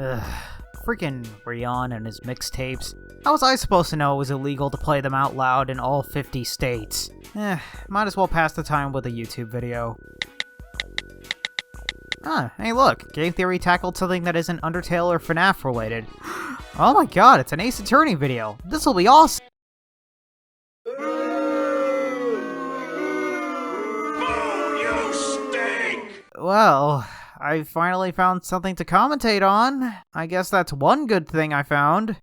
Ugh. Freaking Rion and his mixtapes. How was I supposed to know it was illegal to play them out loud in all 50 states? Might as well pass the time with a YouTube video. Hey look, Game Theory tackled something that isn't Undertale or FNAF related. Oh my god, it's an Ace Attorney video! This'll be awesome! You stink! Well, I finally found something to commentate on. I guess that's one good thing I found.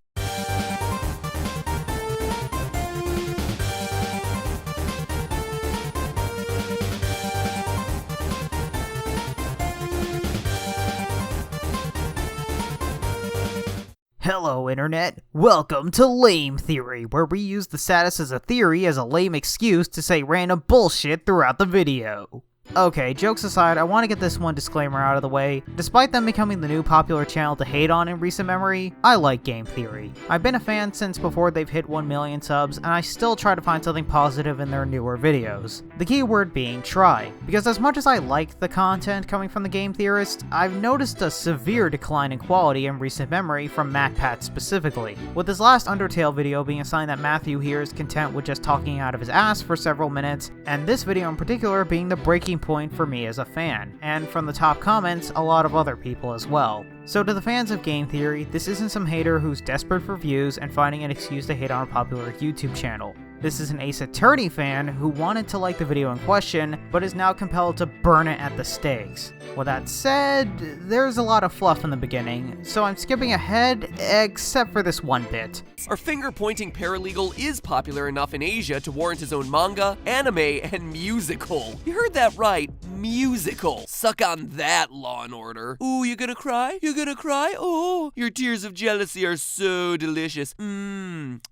Hello Internet, welcome to Lame Theory, where we use the status as a theory as a lame excuse to say random bullshit throughout the video. Okay, jokes aside, I want to get this one disclaimer out of the way. Despite them becoming the new popular channel to hate on in recent memory, I like Game Theory. I've been a fan since before they've hit 1 million subs, and I still try to find something positive in their newer videos. The key word being try, because as much as I like the content coming from the Game Theorist, I've noticed a severe decline in quality in recent memory from MatPat specifically, with his last Undertale video being a sign that Matthew here is content with just talking out of his ass for several minutes, and this video in particular being the breaking point for me as a fan, and from the top comments, a lot of other people as well. So to the fans of Game Theory, this isn't some hater who's desperate for views and finding an excuse to hate on a popular YouTube channel. This is an Ace Attorney fan who wanted to like the video in question, but is now compelled to burn it at the stakes. With that said, there's a lot of fluff in the beginning, so I'm skipping ahead, except for this one bit. Our finger-pointing paralegal is popular enough in Asia to warrant his own manga, anime, and musical. You heard that right, musical. Suck on that, Law and Order. Ooh, you gonna cry? You gonna cry? Oh, your tears of jealousy are so delicious.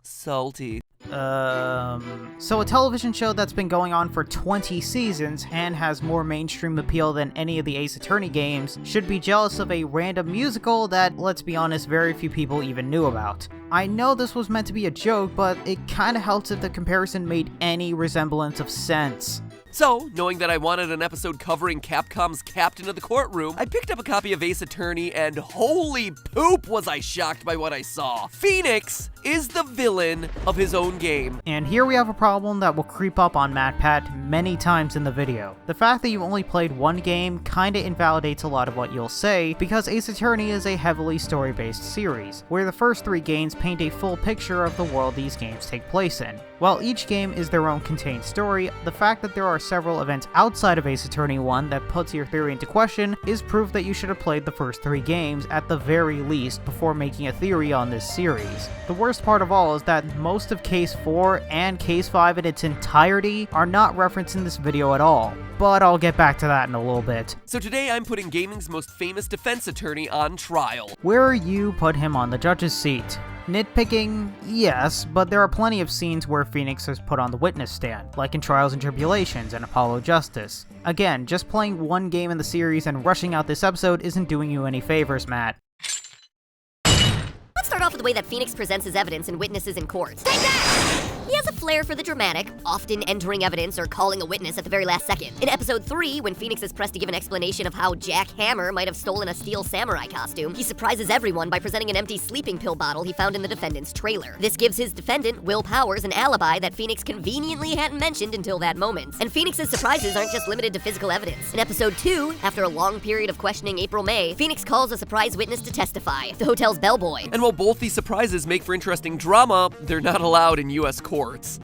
Salty. So a television show that's been going on for 20 seasons and has more mainstream appeal than any of the Ace Attorney games should be jealous of a random musical that, let's be honest, very few people even knew about. I know this was meant to be a joke, but it kinda helps if the comparison made any resemblance of sense. So, knowing that I wanted an episode covering Capcom's Captain of the Courtroom, I picked up a copy of Ace Attorney, and holy poop was I shocked by what I saw. Phoenix is the villain of his own game. And here we have a problem that will creep up on MatPat many times in the video. The fact that you only played one game kinda invalidates a lot of what you'll say, because Ace Attorney is a heavily story-based series, where the first 3 games paint a full picture of the world these games take place in. While each game is their own contained story, the fact that there are several events outside of Ace Attorney 1 that puts your theory into question is proof that you should have played the first 3 games at the very least before making a theory on this series. The worst part of all is that most of Case 4 and Case 5 in its entirety are not referenced in this video at all, but I'll get back to that in a little bit. So today I'm putting gaming's most famous defense attorney on trial. Where you put him on the judge's seat. Nitpicking? Yes, but there are plenty of scenes where Phoenix is put on the witness stand, like in Trials and Tribulations and Apollo Justice. Again, just playing one game in the series and rushing out this episode isn't doing you any favors, Matt. Let's start off with the way that Phoenix presents his evidence and witnesses in court. Take that! He has a flair for the dramatic, often entering evidence or calling a witness at the very last second. In episode 3, when Phoenix is pressed to give an explanation of how Jack Hammer might have stolen a steel samurai costume, he surprises everyone by presenting an empty sleeping pill bottle he found in the defendant's trailer. This gives his defendant, Will Powers, an alibi that Phoenix conveniently hadn't mentioned until that moment. And Phoenix's surprises aren't just limited to physical evidence. In episode 2, after a long period of questioning April May, Phoenix calls a surprise witness to testify, the hotel's bellboy. And while both these surprises make for interesting drama, they're not allowed in US courts.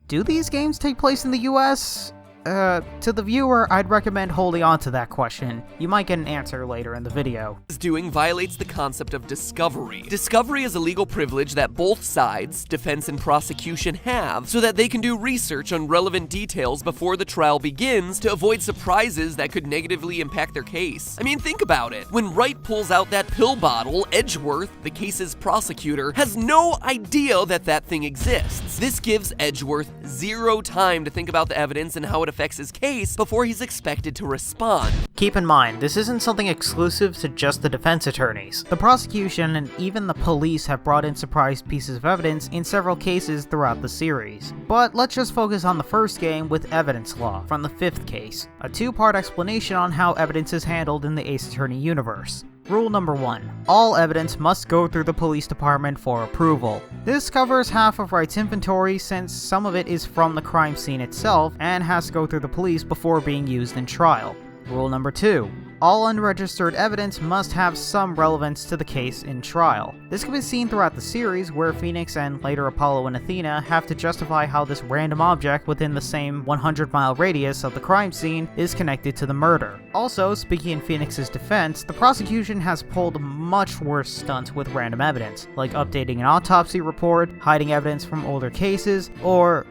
Do these games take place in the US? To the viewer, I'd recommend holding on to that question. You might get an answer later in the video. Doing violates the concept of discovery. Discovery is a legal privilege that both sides, defense and prosecution, have so that they can do research on relevant details before the trial begins to avoid surprises that could negatively impact their case. I mean, think about it. When Wright pulls out that pill bottle, Edgeworth, the case's prosecutor, has no idea that that thing exists. This gives Edgeworth zero time to think about the evidence and how it affects his case before he's expected to respond. Keep in mind, this isn't something exclusive to just the defense attorneys. The prosecution and even the police have brought in surprise pieces of evidence in several cases throughout the series. But let's just focus on the first game with evidence law, from the 5th case, a 2-part explanation on how evidence is handled in the Ace Attorney universe. Rule number 1. All evidence must go through the police department for approval. This covers half of Wright's inventory since some of it is from the crime scene itself and has to go through the police before being used in trial. Rule number 2. All unregistered evidence must have some relevance to the case in trial. This can be seen throughout the series, where Phoenix and later Apollo and Athena have to justify how this random object within the same 100-mile radius of the crime scene is connected to the murder. Also, speaking in Phoenix's defense, the prosecution has pulled much worse stunts with random evidence, like updating an autopsy report, hiding evidence from older cases, or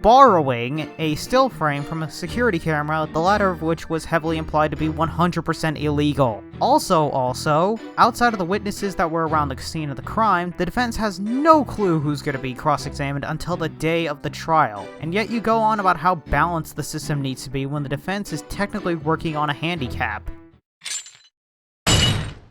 borrowing a still frame from a security camera, the latter of which was heavily implied to be 100% illegal. Also, outside of the witnesses that were around the scene of the crime, the defense has no clue who's going to be cross-examined until the day of the trial. And yet you go on about how balanced the system needs to be when the defense is technically working on a handicap.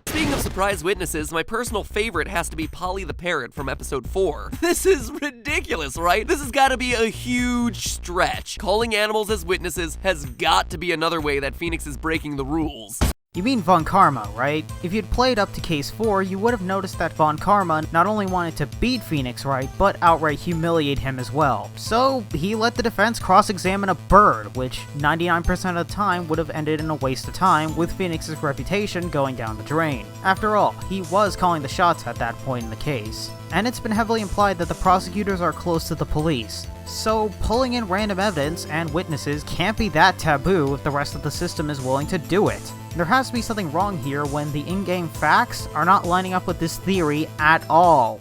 Speaking of surprise witnesses, my personal favorite has to be Polly the Parrot from episode 4. This is ridiculous, right? This has got to be a huge stretch. Calling animals as witnesses has got to be another way that Phoenix is breaking the rules. You mean Von Karma, right? If you'd played up to case 4, you would have noticed that Von Karma not only wanted to beat Phoenix Wright, but outright humiliate him as well. So he let the defense cross-examine a bird, which 99% of the time would have ended in a waste of time, with Phoenix's reputation going down the drain. After all, he was calling the shots at that point in the case. And it's been heavily implied that the prosecutors are close to the police. So pulling in random evidence and witnesses can't be that taboo if the rest of the system is willing to do it. There has to be something wrong here when the in-game facts are not lining up with this theory at all.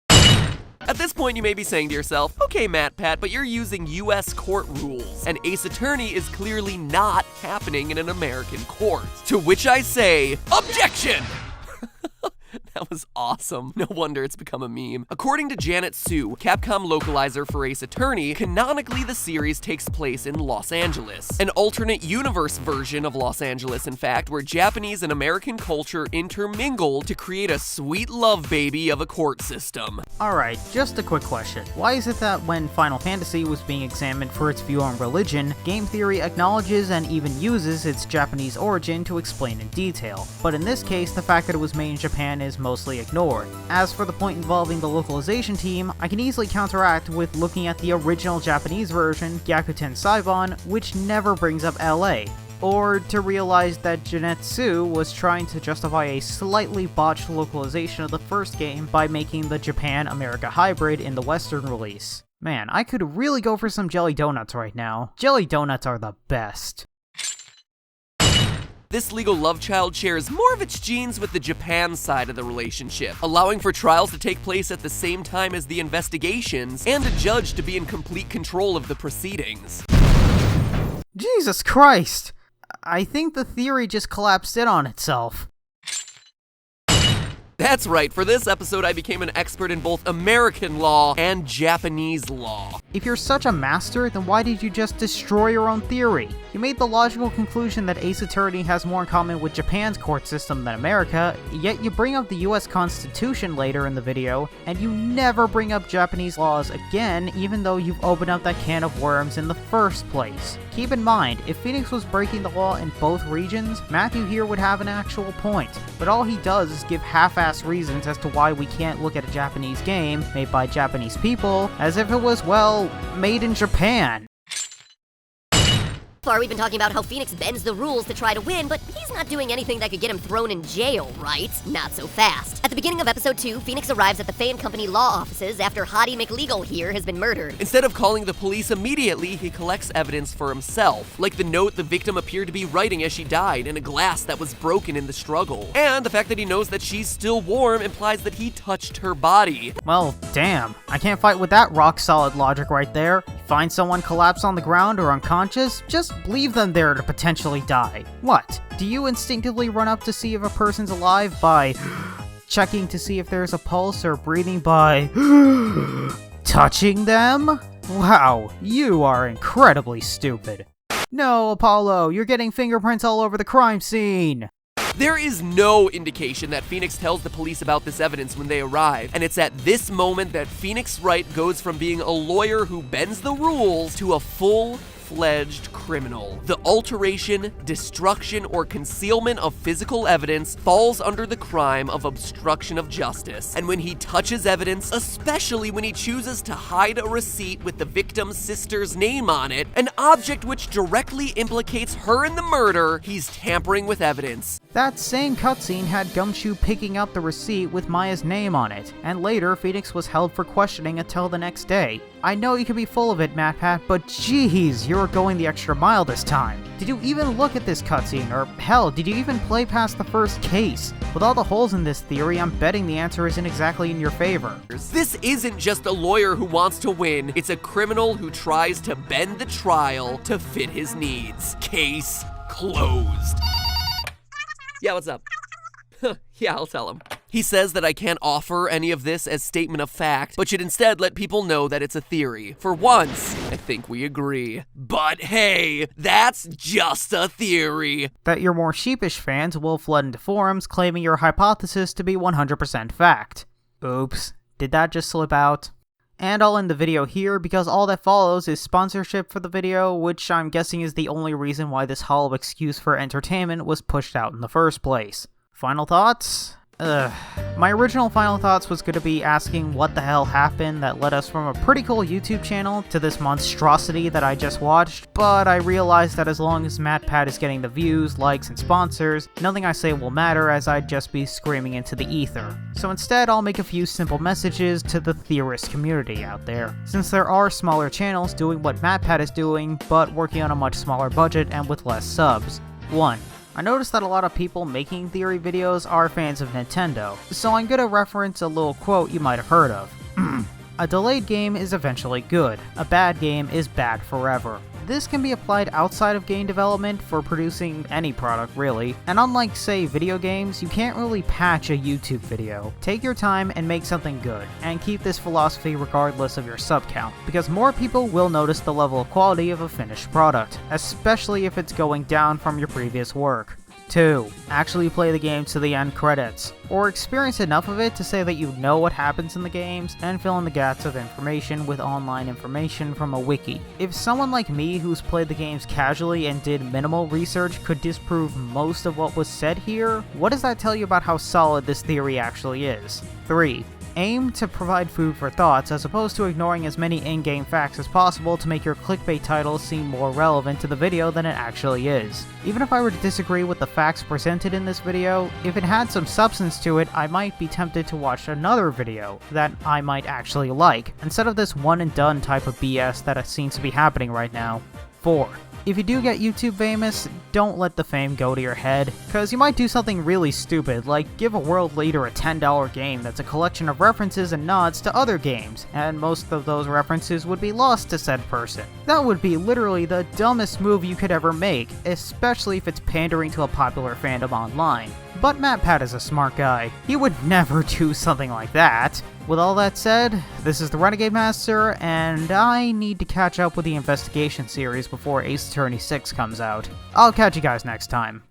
At this point, you may be saying to yourself, okay, MatPat, but you're using US court rules, and Ace Attorney is clearly not happening in an American court. To which I say, objection! That was awesome. No wonder it's become a meme. According to Janet Sue, Capcom localizer for Ace Attorney, canonically the series takes place in Los Angeles. An alternate universe version of Los Angeles, in fact, where Japanese and American culture intermingle to create a sweet love baby of a court system. Alright, just a quick question. Why is it that when Final Fantasy was being examined for its view on religion, game theory acknowledges and even uses its Japanese origin to explain in detail, but in this case, the fact that it was made in Japan is mostly ignored? As for the point involving the localization team, I can easily counteract with looking at the original Japanese version, Gyakuten Saibon, which never brings up LA. Or to realize that Janetsu was trying to justify a slightly botched localization of the first game by making the Japan-America hybrid in the Western release. Man, I could really go for some jelly donuts right now. Jelly donuts are the best. This legal love child shares more of its genes with the Japan side of the relationship, allowing for trials to take place at the same time as the investigations, and a judge to be in complete control of the proceedings. Jesus Christ! I think the theory just collapsed in on itself. That's right, for this episode I became an expert in both American law and Japanese law. If you're such a master, then why did you just destroy your own theory? You made the logical conclusion that Ace Attorney has more in common with Japan's court system than America, yet you bring up the US Constitution later in the video, and you never bring up Japanese laws again, even though you've opened up that can of worms in the first place. Keep in mind, if Phoenix was breaking the law in both regions, Matthew here would have an actual point, but all he does is give half-assed reasons as to why we can't look at a Japanese game made by Japanese people as if it was, well, made in Japan. So far, we've been talking about how Phoenix bends the rules to try to win, but he's not doing anything that could get him thrown in jail, right? Not so fast. At the beginning of episode 2, Phoenix arrives at the Fay & Company law offices after Hottie McLegal here has been murdered. Instead of calling the police immediately, he collects evidence for himself, like the note the victim appeared to be writing as she died and a glass that was broken in the struggle. And the fact that he knows that she's still warm implies that he touched her body. Well, damn. I can't fight with that rock-solid logic right there. Find someone collapsed on the ground or unconscious, just leave them there to potentially die. What? Do you instinctively run up to see if a person's alive by checking to see if there's a pulse or breathing by touching them? Wow, you are incredibly stupid. No, Apollo, you're getting fingerprints all over the crime scene. There is no indication that Phoenix tells the police about this evidence when they arrive, and it's at this moment that Phoenix Wright goes from being a lawyer who bends the rules to a full full-fledged criminal. The alteration, destruction, or concealment of physical evidence falls under the crime of obstruction of justice. And when he touches evidence, especially when he chooses to hide a receipt with the victim's sister's name on it, an object which directly implicates her in the murder, he's tampering with evidence. That same cutscene had Gumshoe picking up the receipt with Maya's name on it, and later Phoenix was held for questioning until the next day. I know you can be full of it, MatPat, but jeez, you're going the extra mile this time. Did you even look at this cutscene, or hell, did you even play past the first case? With all the holes in this theory, I'm betting the answer isn't exactly in your favor. This isn't just a lawyer who wants to win, it's a criminal who tries to bend the trial to fit his needs. Case closed. Yeah, what's up? Yeah, I'll tell him. He says that I can't offer any of this as statement of fact, but should instead let people know that it's a theory. For once, I think we agree. But hey, that's just a theory. That your more sheepish fans will flood into forums claiming your hypothesis to be 100% fact. Oops, did that just slip out? And I'll end the video here because all that follows is sponsorship for the video, which I'm guessing is the only reason why this hollow excuse for entertainment was pushed out in the first place. Final thoughts? My original final thoughts was going to be asking what the hell happened that led us from a pretty cool YouTube channel to this monstrosity that I just watched, but I realized that as long as MatPat is getting the views, likes, and sponsors, nothing I say will matter as I'd just be screaming into the ether. So instead, I'll make a few simple messages to the theorist community out there, since there are smaller channels doing what MatPat is doing, but working on a much smaller budget and with less subs. 1. I noticed that a lot of people making theory videos are fans of Nintendo, so I'm gonna reference a little quote you might have heard of. A delayed game is eventually good. A bad game is bad forever. This can be applied outside of game development for producing any product really, and unlike say video games, you can't really patch a YouTube video. Take your time and make something good, and keep this philosophy regardless of your sub count, because more people will notice the level of quality of a finished product, especially if it's going down from your previous work. 2. Actually play the game to the end credits, or experience enough of it to say that you know what happens in the games, and fill in the gaps of information with online information from a wiki. If someone like me who's played the games casually and did minimal research could disprove most of what was said here, what does that tell you about how solid this theory actually is? 3. Aim to provide food for thoughts as opposed to ignoring as many in-game facts as possible to make your clickbait title seem more relevant to the video than it actually is. Even if I were to disagree with the facts presented in this video, if it had some substance to it, I might be tempted to watch another video that I might actually like, instead of this one and done type of BS that seems to be happening right now. 4. If you do get YouTube famous, don't let the fame go to your head, cause you might do something really stupid, like give a world leader a $10 game that's a collection of references and nods to other games, and most of those references would be lost to said person. That would be literally the dumbest move you could ever make, especially if it's pandering to a popular fandom online. But MatPat is a smart guy. He would never do something like that. With all that said, this is the Renegade Master, and I need to catch up with the investigation series before Ace Attorney 6 comes out. I'll catch you guys next time.